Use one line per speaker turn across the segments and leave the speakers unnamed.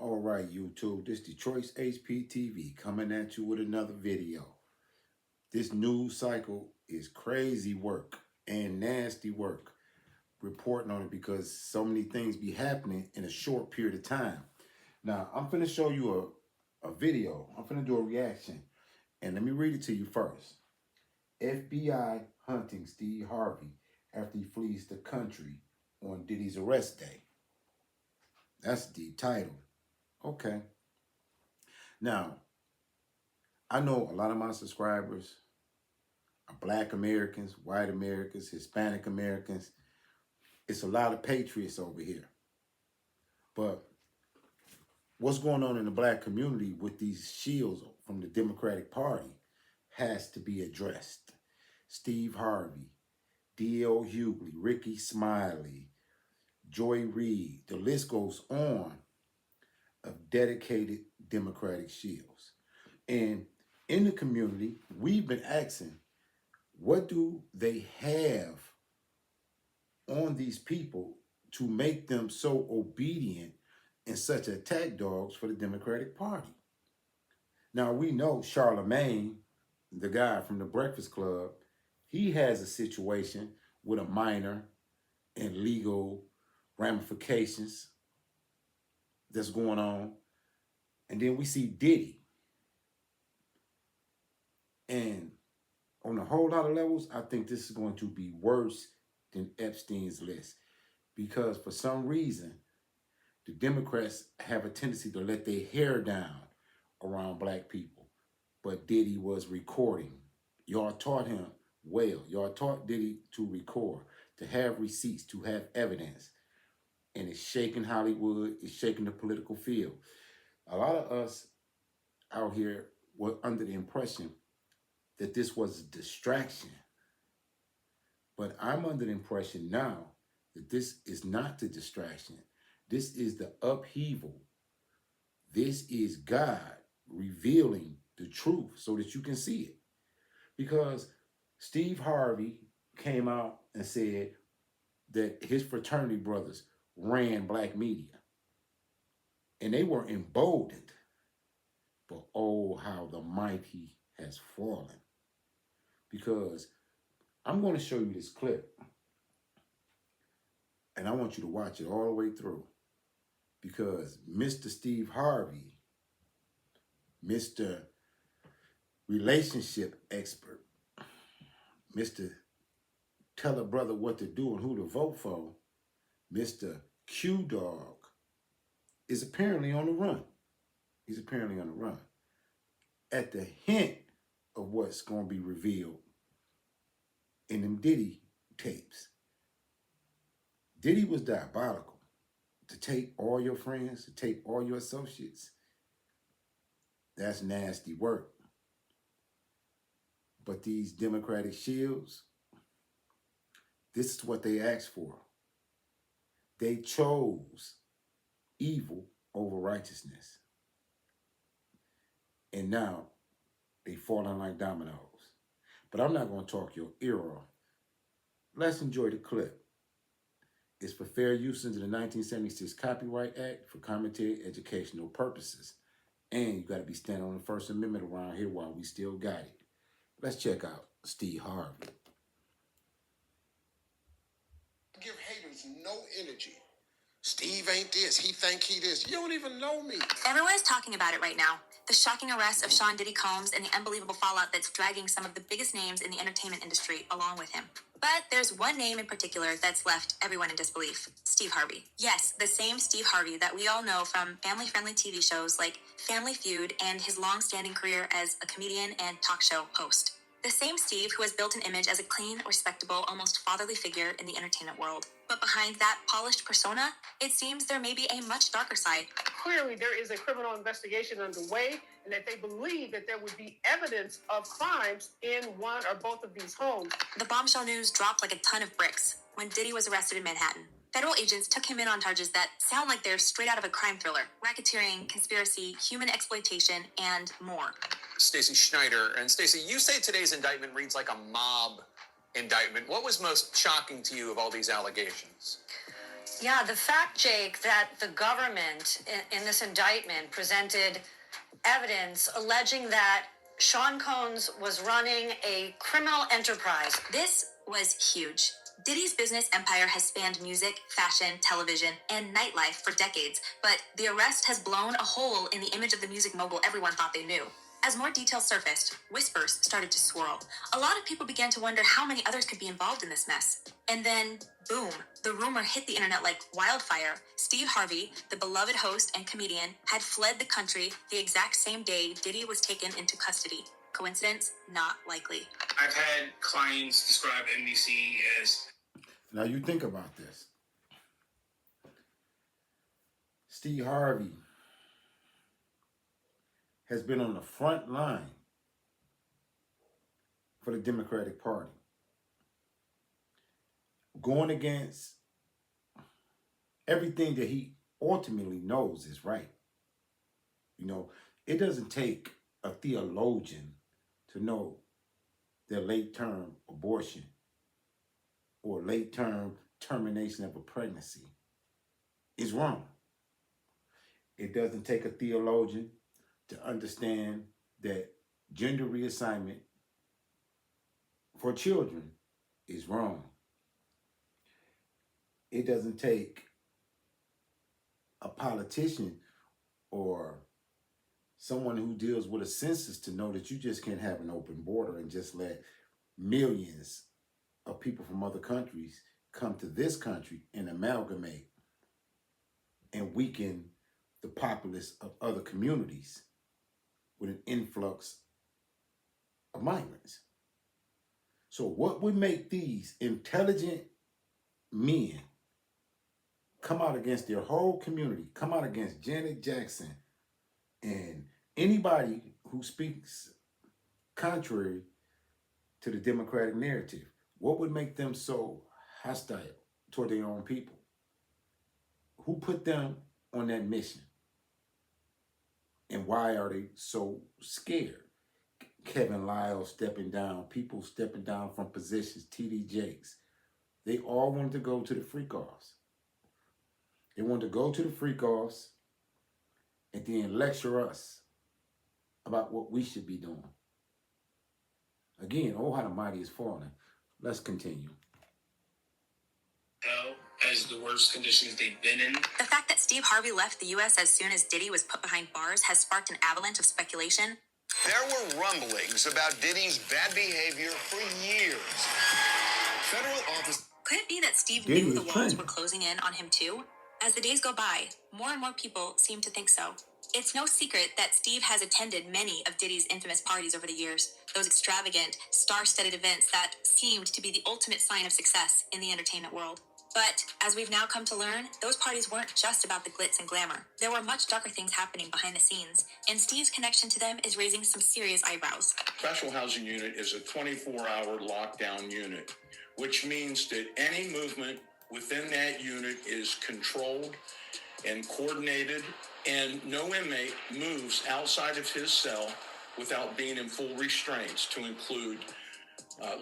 All right, YouTube, this Detroit's HPTV coming at you with another video. This news cycle is crazy work and nasty work reporting on it because so many things be happening in a short period of time. Now, I'm finna show you a video. I'm finna do a reaction. And let me read it to you first. FBI hunting Steve Harvey after he flees the country on Diddy's arrest day. That's the title. Okay. Now, I know a lot of my subscribers are Black Americans, white Americans, Hispanic Americans. It's a lot of patriots over here. But what's going on in the Black community with these shills from the Democratic Party has to be addressed. Steve Harvey, D.L. Hughley, Ricky Smiley, Joy Reid, the list goes on of dedicated Democratic shills. And in the community, we've been asking, what do they have on these people to make them so obedient and such attack dogs for the Democratic Party? Now, we know Charlemagne, the guy from the Breakfast Club, he has a situation with a minor and legal ramifications that's going on. And then we see Diddy. And on a whole lot of levels, I think this is going to be worse than Epstein's list. Because for some reason, the Democrats have a tendency to let their hair down around Black people. But Diddy was recording. Y'all taught him well. Y'all taught Diddy to record, to have receipts, to have evidence. And it's shaking Hollywood. It's shaking the political field. A lot of us out here were under the impression that this was a distraction. But I'm under the impression now that this is not the distraction. This is the upheaval. This is God revealing the truth so that you can see it. Because Steve Harvey came out and said that his fraternity brothers ran Black media. And they were emboldened. But oh, how the mighty has fallen. Because I'm going to show you this clip. And I want you to watch it all the way through. Because Mr. Steve Harvey, Mr. Relationship expert, Mr. Tell a brother what to do and who to vote for, Mr. Q Dog, is apparently on the run. He's apparently on the run. At the hint of what's going to be revealed in them Diddy tapes. Diddy was diabolical. To take all your friends, to take all your associates, that's nasty work. But these Democratic shields, this is what they asked for. They chose evil over righteousness. And now they falling like dominoes. But I'm not going to talk your ear off. Let's enjoy the clip. It's for fair use under the 1976 Copyright Act for commentary educational purposes. And you got to be standing on the First Amendment around here while we still got it. Let's check out Steve Harvey.
Give haters no energy. Steve ain't this. He think he this. You don't even know me.
Everyone is talking about it right now. The shocking arrest of Sean Diddy Combs and the unbelievable fallout that's dragging some of the biggest names in the entertainment industry along with him. But there's one name in particular that's left everyone in disbelief. Steve Harvey. Yes, the same Steve Harvey that we all know from family-friendly TV shows like Family Feud and his long-standing career as a comedian and talk show host. The same Steve who has built an image as a clean, respectable, almost fatherly figure in the entertainment world. But behind that polished persona, it seems there may be a much darker side.
Clearly, there is a criminal investigation underway, and that they believe that there would be evidence of crimes in one or both of these homes.
The bombshell news dropped like a ton of bricks when Diddy was arrested in Manhattan. Federal agents took him in on charges that sound like they're straight out of a crime thriller: racketeering, conspiracy, human exploitation, and more.
Stacey Schneider. And Stacey, you say today's indictment reads like a mob indictment. What was most shocking to you of all these allegations?
Yeah, the fact, Jake, that the government in this indictment presented evidence alleging that Sean Combs was running a criminal enterprise.
This was huge. Diddy's business empire has spanned music, fashion, television, and nightlife for decades, but the arrest has blown a hole in the image of the music mogul everyone thought they knew. As more details surfaced, whispers started to swirl. A lot of people began to wonder how many others could be involved in this mess. And then, boom, the rumor hit the internet like wildfire. Steve Harvey, the beloved host and comedian, had fled the country the exact same day Diddy was taken into custody. Coincidence? Not likely.
I've had clients describe NBC as...
Now you think about this. Steve Harvey has been on the front line for the Democratic Party, going against everything that he ultimately knows is right. You know, it doesn't take a theologian to know that late-term abortion or late-term termination of a pregnancy is wrong. It doesn't take a theologian to understand that gender reassignment for children is wrong. It doesn't take a politician or someone who deals with a census to know that you just can't have an open border and just let millions of people from other countries come to this country and amalgamate and weaken the populace of other communities with an influx of migrants. So what would make these intelligent men come out against their whole community, come out against Janet Jackson and anybody who speaks contrary to the Democratic narrative? What would make them so hostile toward their own people? Who put them on that mission? And why are they so scared? Kevin Lyle stepping down, people stepping down from positions, TD Jakes. They all wanted to go to the freak-offs. They wanted to go to the freak-offs and then lecture us about what we should be doing. Again, oh, how the mighty is falling. Let's continue.
as the worst conditions they've been in.
The fact that Steve Harvey left the U.S. as soon as Diddy was put behind bars has sparked an avalanche of speculation.
There were rumblings about Diddy's bad behavior for years. Federal office...
Could it be that Steve
Diddy
knew
is
the walls
trending.
were closing in on him too? As the days go by, more and more people seem to think so. It's no secret that Steve has attended many of Diddy's infamous parties over the years, those extravagant, star-studded events that seemed to be the ultimate sign of success in the entertainment world. But, as we've now come to learn, those parties weren't just about the glitz and glamour. There were much darker things happening behind the scenes, and Steve's connection to them is raising some serious eyebrows.
Special housing unit is a 24-hour lockdown unit, which means that any movement within that unit is controlled and coordinated, and no inmate moves outside of his cell without being in full restraints, to include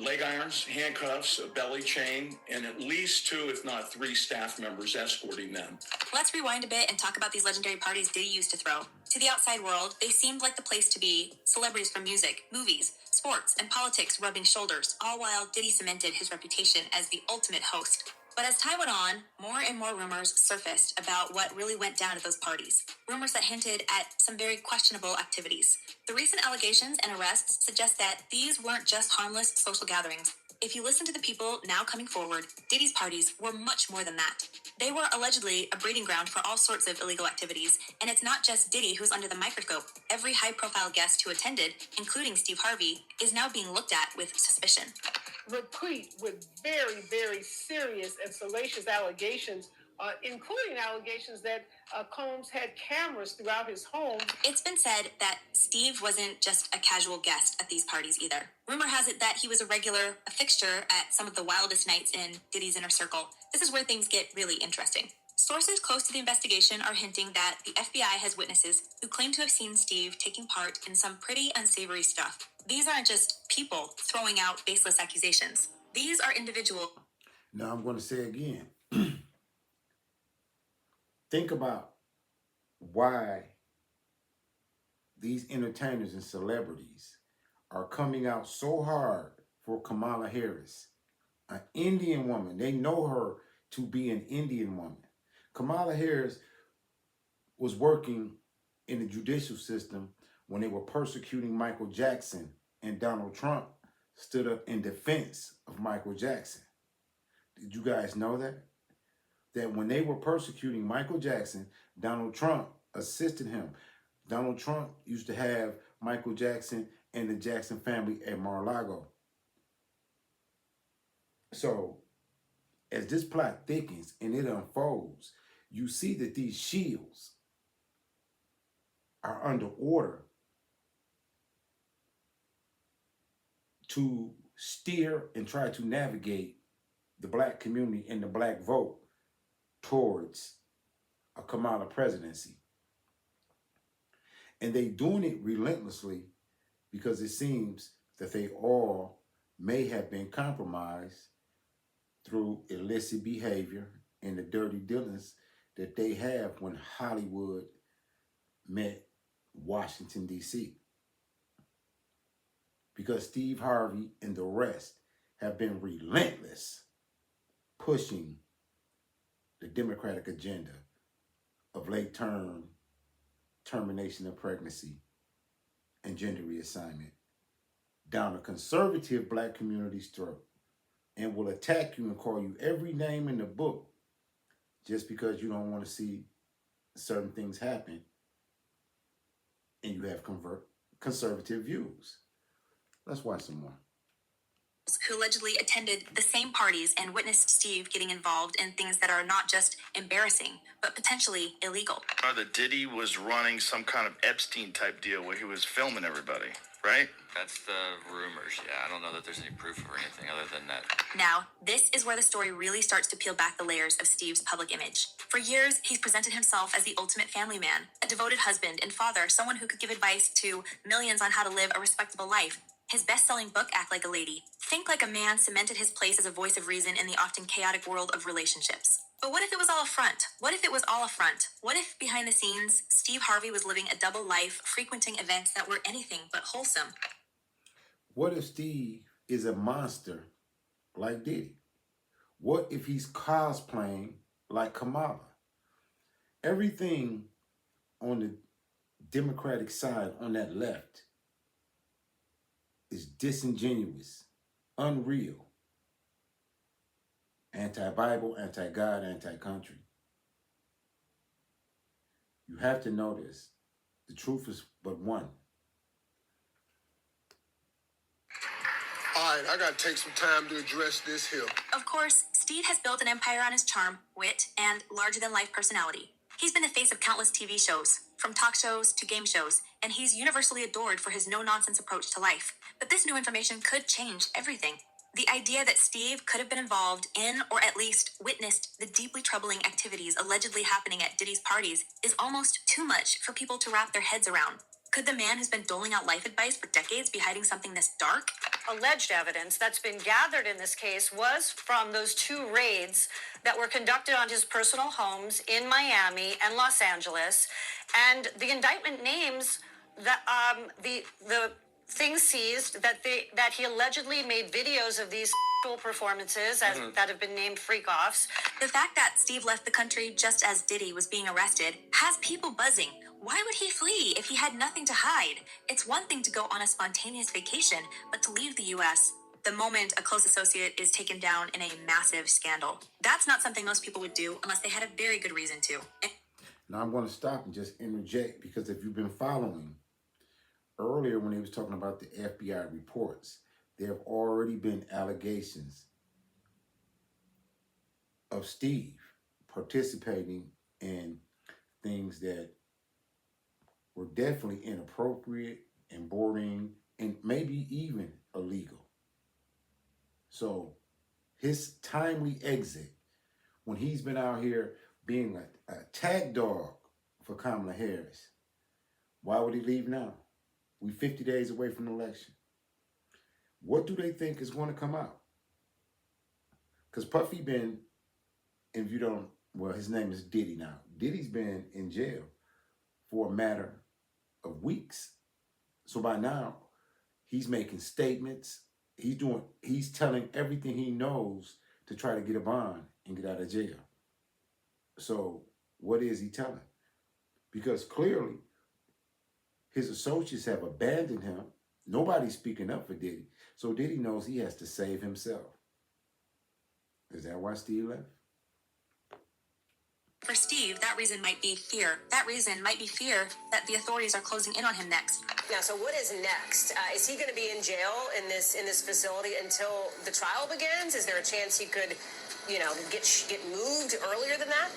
leg irons, handcuffs, a belly chain, and at least 2, if not 3 staff members escorting them.
Let's rewind a bit and talk about these legendary parties Diddy used to throw. To the outside world, they seemed like the place to be. Celebrities from music, movies, sports, and politics rubbing shoulders, all while Diddy cemented his reputation as the ultimate host. But as time went on, more and more rumors surfaced about what really went down at those parties. Rumors that hinted at some very questionable activities. The recent allegations and arrests suggest that these weren't just harmless social gatherings. If you listen to the people now coming forward, Diddy's parties were much more than that. They were allegedly a breeding ground for all sorts of illegal activities, and it's not just Diddy who's under the microscope. Every high-profile guest who attended, including Steve Harvey, is now being looked at with suspicion.
Replete with very, very serious and salacious allegations, including allegations that Combs had cameras throughout his home.
It's been said that Steve wasn't just a casual guest at these parties either. Rumor has it that he was a fixture at some of the wildest nights in Diddy's inner circle. This is where things get really interesting. Sources close to the investigation are hinting that the FBI has witnesses who claim to have seen Steve taking part in some pretty unsavory stuff. These aren't just people throwing out baseless accusations. These are individuals.
Now I'm going to say again, Think about why these entertainers and celebrities are coming out so hard for Kamala Harris, an Indian woman. They know her to be an Indian woman. Kamala Harris was working in the judicial system when they were persecuting Michael Jackson, and Donald Trump stood up in defense of Michael Jackson. Did you guys know that? That when they were persecuting Michael Jackson, Donald Trump assisted him. Donald Trump used to have Michael Jackson and the Jackson family at Mar-a-Lago. So as this plot thickens and it unfolds, you see that these shills are under order to steer and try to navigate the black community and the black vote towards a Kamala presidency. And they doing it relentlessly because it seems that they all may have been compromised through illicit behavior and the dirty dealings that they have when Hollywood met Washington, D.C. Because Steve Harvey and the rest have been relentless pushing the Democratic agenda of late term, termination of pregnancy, and gender reassignment down a conservative black community's throat, and will attack you and call you every name in the book just because you don't want to see certain things happen and you have conservative views. Let's watch some more.
Who allegedly attended the same parties and witnessed Steve getting involved in things that are not just embarrassing, but potentially illegal.
That Diddy was running some kind of Epstein type deal where he was filming everybody, right?
That's the rumors, yeah. I don't know that there's any proof or anything other than that.
Now, this is where the story really starts to peel back the layers of Steve's public image. For years, he's presented himself as the ultimate family man, a devoted husband and father, someone who could give advice to millions on how to live a respectable life. His best-selling book, Act Like a Lady, Think Like a Man, cemented his place as a voice of reason in the often chaotic world of relationships. But what if it was all a front? What if it was all a front? What if, behind the scenes, Steve Harvey was living a double life, frequenting events that were anything but wholesome?
What if Steve is a monster like Diddy? What if he's cosplaying like Kamala? Everything on the Democratic side, on that left, is disingenuous, unreal, anti-Bible, anti-God, anti-country. You have to know this. The truth is but one.
All right, I got to take some time to address this here.
Of course, Steve has built an empire on his charm, wit, and larger-than-life personality. He's been the face of countless TV shows, from talk shows to game shows, and he's universally adored for his no-nonsense approach to life. But this new information could change everything. The idea that Steve could have been involved in, or at least witnessed, the deeply troubling activities allegedly happening at Diddy's parties is almost too much for people to wrap their heads around. Could the man who's been doling out life advice for decades be hiding something this dark?
Alleged evidence that's been gathered in this case was from those two raids that were conducted on his personal homes in Miami and Los Angeles, and the indictment names the things seized that he allegedly made videos of these performances that have been named freak-offs.
The fact that Steve left the country just as Diddy was being arrested has people buzzing. Why would he flee if he had nothing to hide? It's one thing to go on a spontaneous vacation, but to leave the U.S. the moment a close associate is taken down in a massive scandal. That's not something most people would do unless they had a very good reason to.
Now I'm going to stop and just interject, because if you've been following earlier when he was talking about the FBI reports, there have already been allegations of Steve participating in things that were definitely inappropriate and boring and maybe even illegal. So his timely exit, when he's been out here being a tag dog for Kamala Harris, why would he leave now? We 50 days away from the election. What do they think is going to come out? Because Puffy been, if you don't, well, his name is Diddy now. Diddy's been in jail for a matter of weeks. So by now, he's making statements. He's telling everything he knows to try to get a bond and get out of jail. So what is he telling? Because clearly his associates have abandoned him. Nobody's speaking up for Diddy. So Diddy knows he has to save himself. Is that why Steve left?
For Steve, that reason might be fear. That reason might be fear that the authorities are closing in on him next.
Yeah, so what is next? Is he going to be in jail in this facility until the trial begins? Is there a chance he could, get moved earlier than that?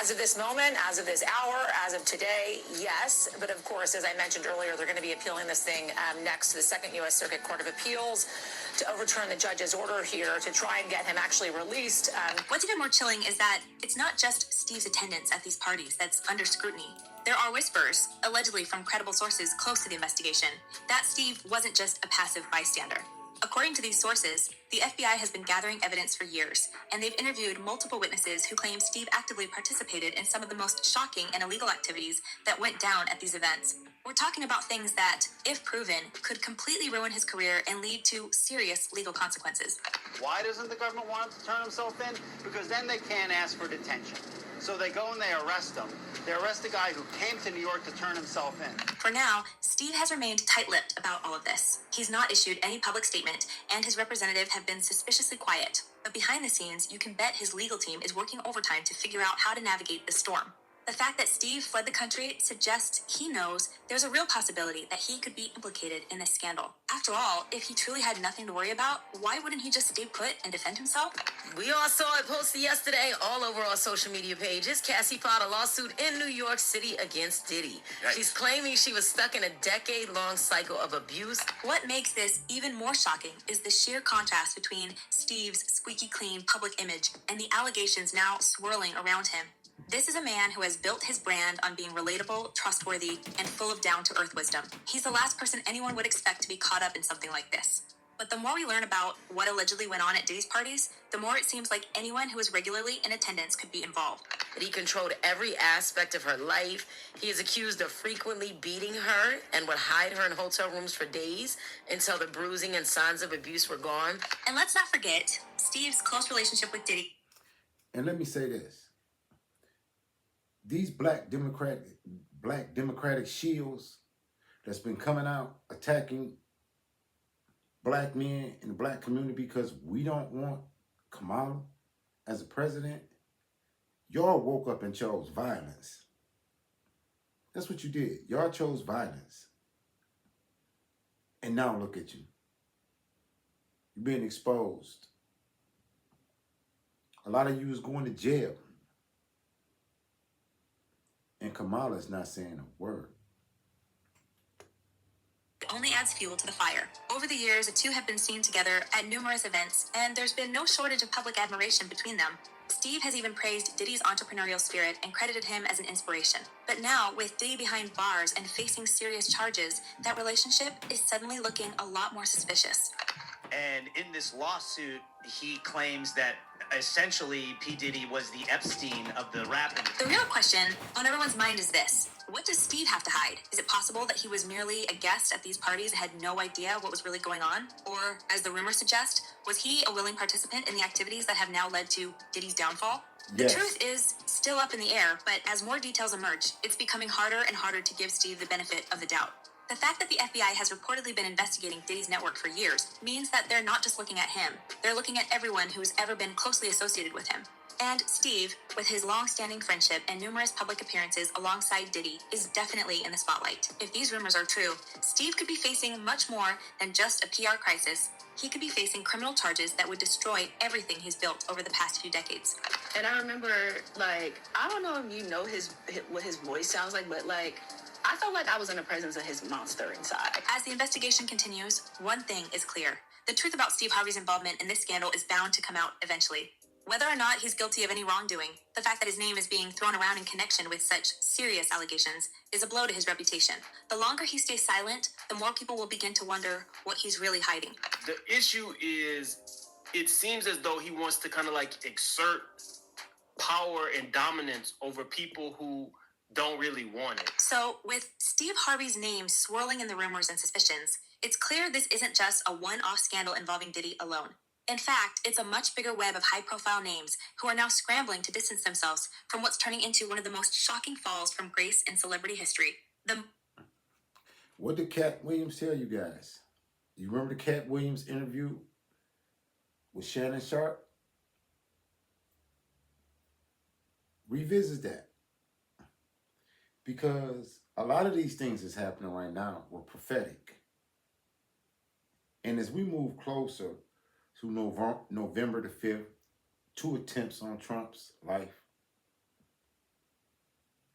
As of this moment, as of this hour, as of today, yes. But of course, as I mentioned earlier, they're going to be appealing this thing next to the Second U.S. Circuit Court of Appeals to overturn the judge's order here to try and get him actually released.
What's even more chilling is that it's not just Steve's attendance at these parties that's under scrutiny. There are whispers, allegedly from credible sources close to the investigation, that Steve wasn't just a passive bystander. According to these sources, the FBI has been gathering evidence for years, and they've interviewed multiple witnesses who claim Steve actively participated in some of the most shocking and illegal activities that went down at these events. We're talking about things that, if proven, could completely ruin his career and lead to serious legal consequences.
Why doesn't the government want him to turn himself in? Because then they can't ask for detention. So they go and they arrest him. They arrest a guy who came to New York to turn himself in.
For now, Steve has remained tight-lipped about all of this. He's not issued any public statement, and his representatives have been suspiciously quiet. But behind the scenes, you can bet his legal team is working overtime to figure out how to navigate the storm. The fact that Steve fled the country suggests he knows there's a real possibility that he could be implicated in this scandal. After all, if he truly had nothing to worry about, why wouldn't he just stay put and defend himself?
We all saw it posted yesterday all over our social media pages. Cassie filed a lawsuit in New York City against Diddy.
Yikes.
She's claiming she was stuck in a decade-long cycle of abuse.
What makes this even more shocking is the sheer contrast between Steve's squeaky clean public image and the allegations now swirling around him. This is a man who has built his brand on being relatable, trustworthy, and full of down-to-earth wisdom. He's the last person anyone would expect to be caught up in something like this. But the more we learn about what allegedly went on at Diddy's parties, the more it seems like anyone who is regularly in attendance could be involved.
He controlled every aspect of her life. He is accused of frequently beating her and would hide her in hotel rooms for days until the bruising and signs of abuse were gone.
And let's not forget Steve's close relationship with Diddy.
And let me say this. These black democratic shills that's been coming out attacking black men in the black community because we don't want Kamala as a president, y'all woke up and chose violence. That's what you did. Y'all chose violence. And now look at you. You're being exposed. A lot of you is going to jail. And Kamala's not saying a word.
It only adds fuel to the fire. Over the years, the two have been seen together at numerous events, and there's been no shortage of public admiration between them. Steve has even praised Diddy's entrepreneurial spirit and credited him as an inspiration. But now, with Diddy behind bars and facing serious charges, that relationship is suddenly looking a lot more suspicious.
And in this lawsuit, he claims that essentially P. Diddy was the Epstein of the rap industry.
The real question on everyone's mind is this. What does Steve have to hide? Is it possible that he was merely a guest at these parties and had no idea what was really going on? Or, as the rumors suggest, was he a willing participant in the activities that have now led to Diddy's downfall?
Yes.
The truth is still up in the air, but as more details emerge, it's becoming harder and harder to give Steve the benefit of the doubt. The fact that the FBI has reportedly been investigating Diddy's network for years means that they're not just looking at him. They're looking at everyone who's ever been closely associated with him. And Steve, with his long-standing friendship and numerous public appearances alongside Diddy, is definitely in the spotlight. If these rumors are true, Steve could be facing much more than just a PR crisis. He could be facing criminal charges that would destroy everything he's built over the past few decades.
And I remember, I don't know if you know what his voice sounds like, but I felt like I was in the presence of his monster inside.
As the investigation continues, one thing is clear. The truth about Steve Harvey's involvement in this scandal is bound to come out eventually. Whether or not he's guilty of any wrongdoing, the fact that his name is being thrown around in connection with such serious allegations is a blow to his reputation. The longer he stays silent, the more people will begin to wonder what he's really hiding.
The issue is, it seems as though he wants to kind of exert power and dominance over people who don't really want it.
So, with Steve Harvey's name swirling in the rumors and suspicions, it's clear this isn't just a one-off scandal involving Diddy alone. In fact, it's a much bigger web of high-profile names who are now scrambling to distance themselves from what's turning into one of the most shocking falls from grace in celebrity history.
What did Cat Williams tell you guys? You remember the Cat Williams interview with Shannon Sharp? Revisit that. Because a lot of these things that's happening right now were prophetic. And as we move closer to November the 5th, 2 attempts on Trump's life,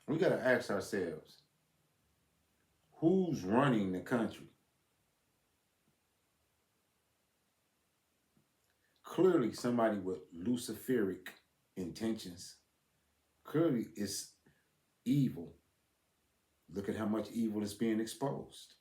we got to ask ourselves, who's running the country? Clearly somebody with Luciferic intentions. Clearly it's evil. Look at how much evil is being exposed.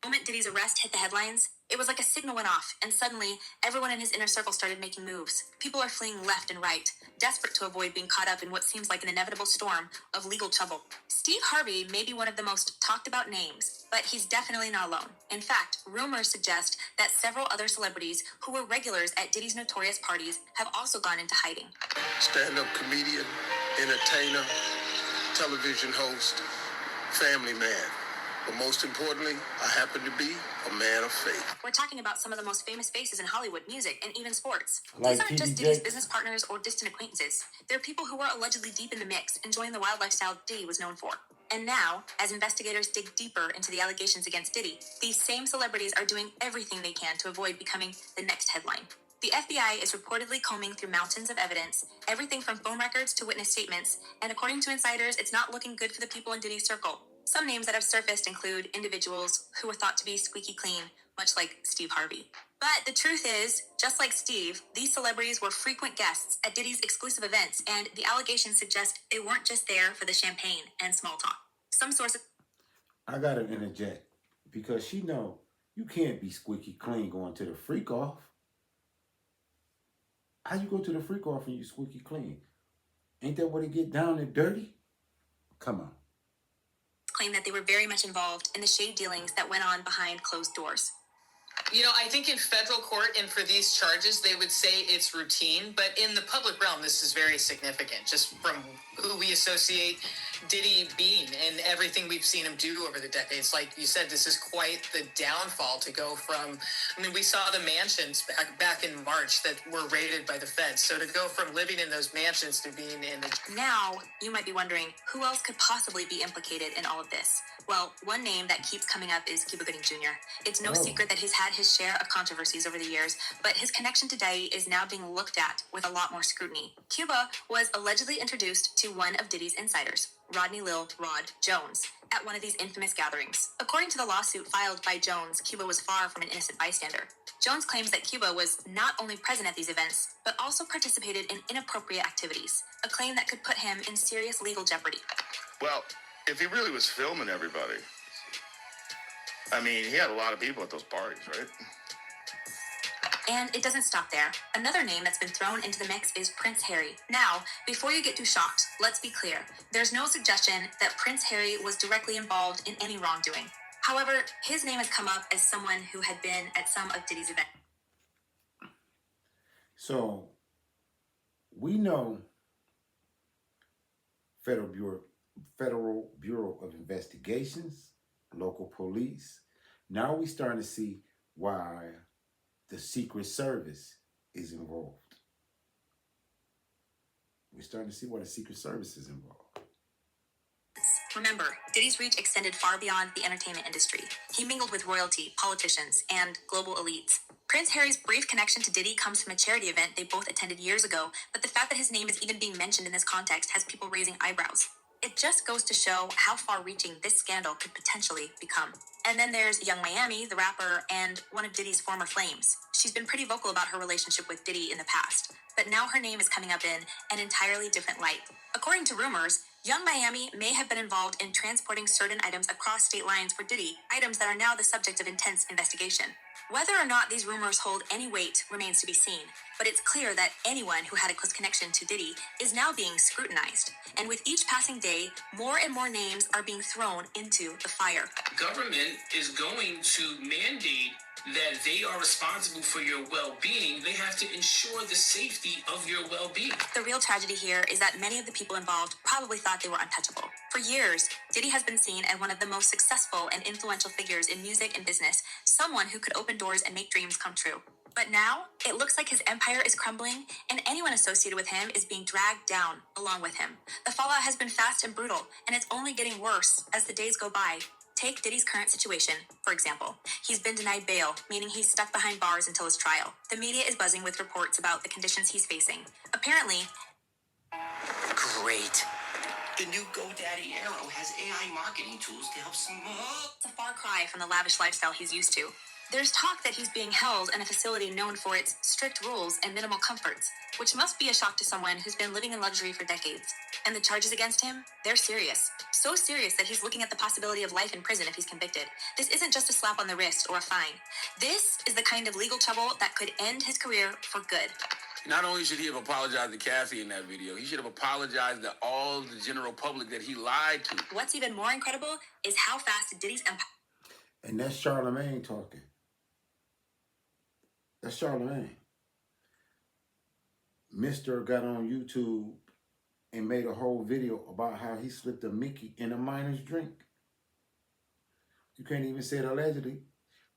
The moment Diddy's arrest hit the headlines, it was like a signal went off, and suddenly, everyone in his inner circle started making moves. People are fleeing left and right, desperate to avoid being caught up in what seems like an inevitable storm of legal trouble. Steve Harvey may be one of the most talked about names, but he's definitely not alone. In fact, rumors suggest that several other celebrities who were regulars at Diddy's notorious parties have also gone into hiding.
Stand-up comedian, entertainer, television host, family man. But most importantly, I happen to be a man of faith.
We're talking about some of the most famous faces in Hollywood, music, and even sports.
Like
These aren't just
TD
Diddy's
Jakes.
business partners or distant acquaintances. They're people who were allegedly deep in the mix, enjoying the wild lifestyle Diddy was known for. And now, as investigators dig deeper into the allegations against Diddy, these same celebrities are doing everything they can to avoid becoming the next headline. The FBI is reportedly combing through mountains of evidence, everything from phone records to witness statements, and according to insiders, it's not looking good for the people in Diddy's circle. Some names that have surfaced include individuals who were thought to be squeaky clean, much like Steve Harvey. But the truth is, just like Steve, these celebrities were frequent guests at Diddy's exclusive events, and the allegations suggest they weren't just there for the champagne and small talk. Some sources...
I got to interject because she know you can't be squeaky clean going to the freak off. How you go to the freak off and you squeaky clean? Ain't that where they get down and dirty? Come on.
Claim that they were very much involved in the shade dealings that went on behind closed doors.
You know, I think in federal court and for these charges, they would say it's routine, but in the public realm, this is very significant, just from who we associate Diddy being and everything we've seen him do over the decades. Like you said, this is quite the downfall to go from, I mean, we saw the mansions back in March that were raided by the feds. So to go from living in those mansions to being in the...
Now, you might be wondering, who else could possibly be implicated in all of this? Well, one name that keeps coming up is Cuba Gooding Jr. It's no secret that he's had his share of controversies over the years, but his connection to Diddy is now being looked at with a lot more scrutiny. Cuba was allegedly introduced to one of Diddy's insiders, Rodney Lil Rod Jones, at one of these infamous gatherings. According to the lawsuit filed by Jones, Cuba was far from an innocent bystander. Jones claims that Cuba was not only present at these events, but also participated in inappropriate activities, a claim that could put him in serious legal jeopardy.
Well, if he really was filming everybody, I mean, he had a lot of people at those parties, right?
And it doesn't stop there. Another name that's been thrown into the mix is Prince Harry. Now, before you get too shocked, let's be clear. There's no suggestion that Prince Harry was directly involved in any wrongdoing. However, his name has come up as someone who had been at some of Diddy's events.
So, we know Federal Bureau of Investigations, local police. Now we starting to see why the Secret Service is involved. We're starting to see why the Secret Service is involved.
Remember, Diddy's reach extended far beyond the entertainment industry. He mingled with royalty, politicians, and global elites. Prince Harry's brief connection to Diddy comes from a charity event they both attended years ago, but the fact that his name is even being mentioned in this context has people raising eyebrows. It just goes to show how far-reaching this scandal could potentially become. And then there's Young Miami, the rapper, and one of Diddy's former flames. She's been pretty vocal about her relationship with Diddy in the past, but now her name is coming up in an entirely different light. According to rumors, Young Miami may have been involved in transporting certain items across state lines for Diddy, items that are now the subject of intense investigation. Whether or not these rumors hold any weight remains to be seen, but it's clear that anyone who had a close connection to Diddy is now being scrutinized. And with each passing day, more and more names are being thrown into the fire.
Government is going to mandate that they are responsible for your well-being. They have to ensure the safety of your well-being.
The real tragedy here is that many of the people involved probably thought they were untouchable. For years, Diddy has been seen as one of the most successful and influential figures in music and business, someone who could open doors and make dreams come true. But now, it looks like his empire is crumbling, and anyone associated with him is being dragged down along with him. The fallout has been fast and brutal, and it's only getting worse as the days go by. Take Diddy's current situation, for example. He's been denied bail, meaning he's stuck behind bars until his trial. The media is buzzing with reports about the conditions he's facing. Apparently,
great. The new GoDaddy Arrow has AI marketing tools to help
it's a far cry from the lavish lifestyle he's used to. There's talk that he's being held in a facility known for its strict rules and minimal comforts, which must be a shock to someone who's been living in luxury for decades. And the charges against him, they're serious. So serious that he's looking at the possibility of life in prison if he's convicted. This isn't just a slap on the wrist or a fine. This is the kind of legal trouble that could end his career for good.
Not only should he have apologized to Cassie in that video, he should have apologized to all the general public that he lied to.
What's even more incredible is how fast Diddy's empire...
And that's Charlemagne talking. That's Charlemagne. Mr. got on YouTube and made a whole video about how he slipped a Mickey in a miner's drink. You can't even say it allegedly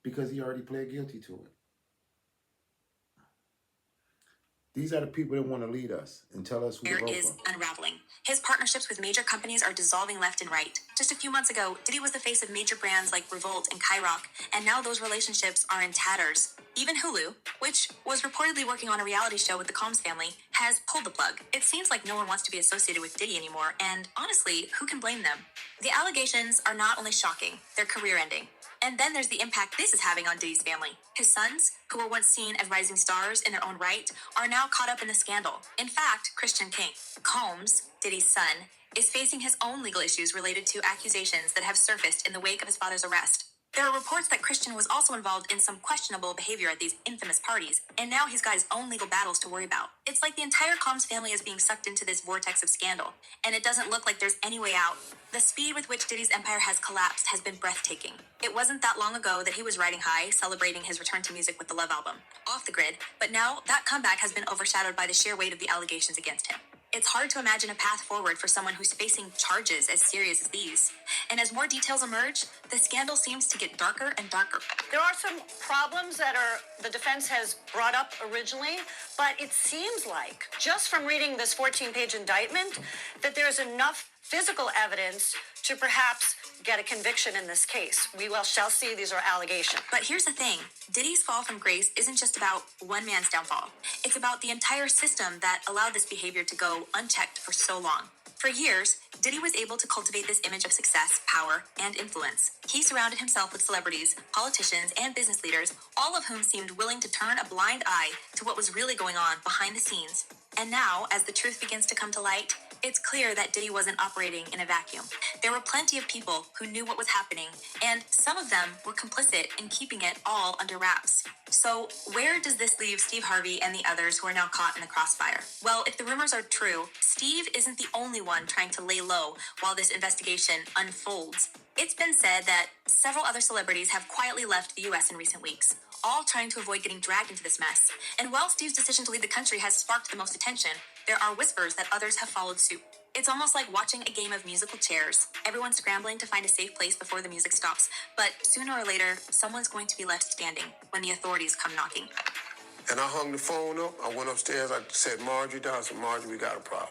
because he already pled guilty to it. These are the people that want to lead us and tell us who to vote
is
for.
Unraveling. His partnerships with major companies are dissolving left and right. Just a few months ago, Diddy was the face of major brands like Revolt and Kyrock, and now those relationships are in tatters. Even Hulu, which was reportedly working on a reality show with the Combs family, has pulled the plug. It seems like no one wants to be associated with Diddy anymore, and honestly, who can blame them? The allegations are not only shocking, they're career-ending. And then there's the impact this is having on Diddy's family. His sons, who were once seen as rising stars in their own right, are now caught up in the scandal. In fact, Christian Combs, Diddy's son, is facing his own legal issues related to accusations that have surfaced in the wake of his father's arrest. There are reports that Christian was also involved in some questionable behavior at these infamous parties, and now he's got his own legal battles to worry about. It's like the entire Combs family is being sucked into this vortex of scandal, and it doesn't look like there's any way out. The speed with which Diddy's empire has collapsed has been breathtaking. It wasn't that long ago that he was riding high, celebrating his return to music with the Love album, Off the Grid, but now that comeback has been overshadowed by the sheer weight of the allegations against him. It's hard to imagine a path forward for someone who's facing charges as serious as these. And as more details emerge, the scandal seems to get darker and darker.
There are some problems that the defense has brought up originally, but it seems like, just from reading this 14-page indictment, that there's enough physical evidence to perhaps get a conviction in this case. We shall see. These are allegations.
But here's the thing. Diddy's fall from grace isn't just about one man's downfall. It's about the entire system that allowed this behavior to go unchecked for so long. For years, Diddy was able to cultivate this image of success, power, and influence. He surrounded himself with celebrities, politicians, and business leaders, all of whom seemed willing to turn a blind eye to what was really going on behind the scenes. And now, as the truth begins to come to light, it's clear that Diddy wasn't operating in a vacuum. There were plenty of people who knew what was happening, and some of them were complicit in keeping it all under wraps. So, where does this leave Steve Harvey and the others who are now caught in the crossfire? Well, if the rumors are true, Steve isn't the only one trying to lay low while this investigation unfolds. It's been said that several other celebrities have quietly left the U.S. in recent weeks, all trying to avoid getting dragged into this mess. And while Steve's decision to leave the country has sparked the most attention, there are whispers that others have followed suit. It's almost like watching a game of musical chairs. Everyone's scrambling to find a safe place before the music stops, but sooner or later, someone's going to be left standing when the authorities come knocking.
And I hung the phone up. I went upstairs. I said, Marjorie down. I said, Marjorie, we got a problem.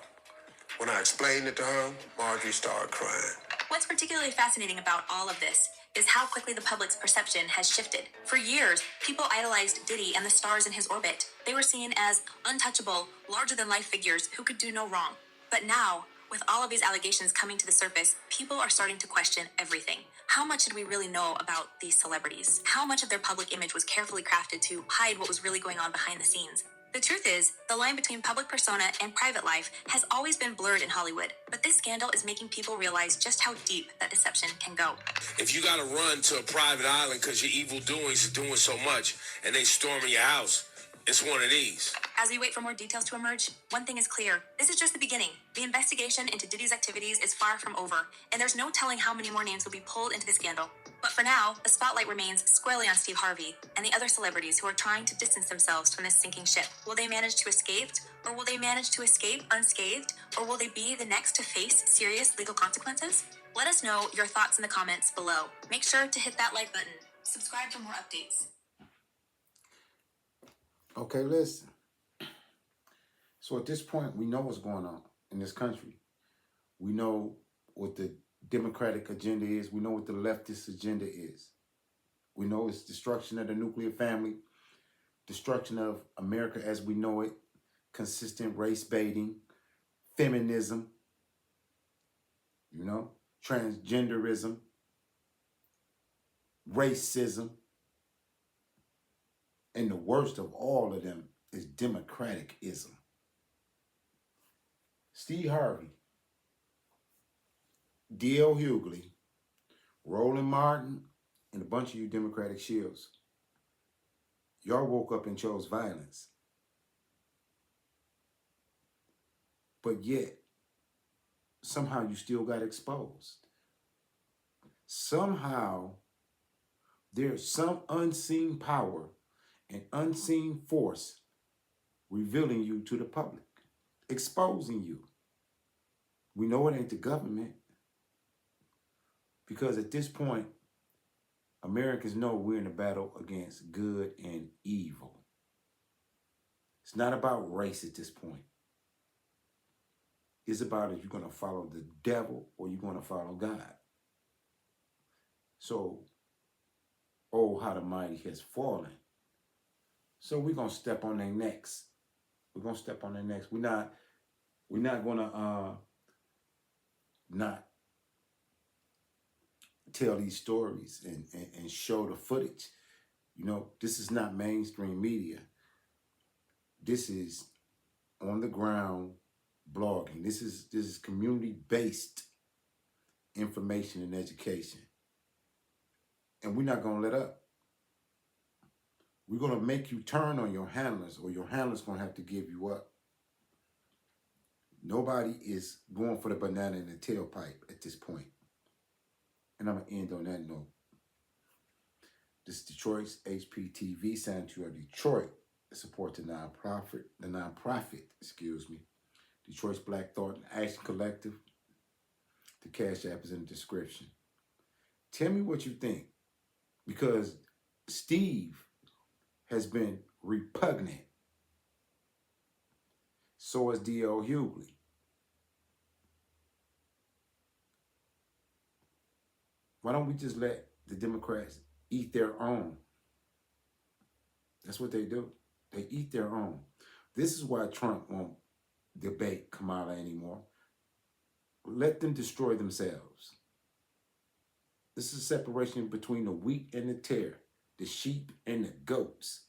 When I explained it to her, Marjorie started crying.
What's particularly fascinating about all of this is how quickly the public's perception has shifted. For years, people idolized Diddy and the stars in his orbit. They were seen as untouchable, larger-than-life figures who could do no wrong. But now, with all of these allegations coming to the surface, people are starting to question everything. How much did we really know about these celebrities? How much of their public image was carefully crafted to hide what was really going on behind the scenes? The truth is, the line between public persona and private life has always been blurred in Hollywood, but this scandal is making people realize just how deep that deception can go.
If you gotta run to a private island because your evil doings are doing so much and they storming your house, it's one of these.
As we wait for more details to emerge, one thing is clear. This is just the beginning. The investigation into Diddy's activities is far from over, and there's no telling how many more names will be pulled into the scandal. But for now, the spotlight remains squarely on Steve Harvey and the other celebrities who are trying to distance themselves from this sinking ship. Will they manage to escape, or will they manage to escape unscathed, or will they be the next to face serious legal consequences? Let us know your thoughts in the comments below. Make sure to hit that like button. Subscribe for more updates.
Okay, listen. So at this point, we know what's going on in this country. We know what the Democratic agenda is. We know what the leftist agenda is. We know it's destruction of the nuclear family, destruction of America as we know it, consistent race baiting, feminism, transgenderism, racism, and the worst of all of them is democraticism. Steve Harvey, D.L. Hughley, Roland Martin, and a bunch of you Democratic shills, y'all woke up and chose violence. But yet, somehow you still got exposed. Somehow, there's some unseen power and unseen force revealing you to the public, exposing you. We know it ain't the government, because at this point, Americans know we're in a battle against good and evil. It's not about race at this point. It's about if you're going to follow the devil or you're going to follow God. So, oh, how the mighty has fallen. So we're going to step on their necks. We're going to step on their necks. We're not going to not tell these stories and show the footage. This is not mainstream media. This is on the ground blogging. This is community-based information and education. And we're not going to let up. We're going to make you turn on your handlers, or your handlers going to have to give you up. Nobody is going for the banana in the tailpipe at this point. And I'm going to end on that note. This is Detroit's HPTV, Sanctuary of Detroit. Support the nonprofit, Detroit's Black Thought and Action Collective. The Cash App is in the description. Tell me what you think, because Steve has been repugnant. So is D.L. Hughley. Why don't we just let the Democrats eat their own? That's what they do. They eat their own. This is why Trump won't debate Kamala anymore. Let them destroy themselves. This is separation between the wheat and the tare, the sheep and the goats.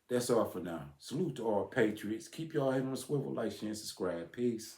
That's all for now. Salute to all patriots. Keep y'all head on a swivel, like, share, and subscribe. Peace.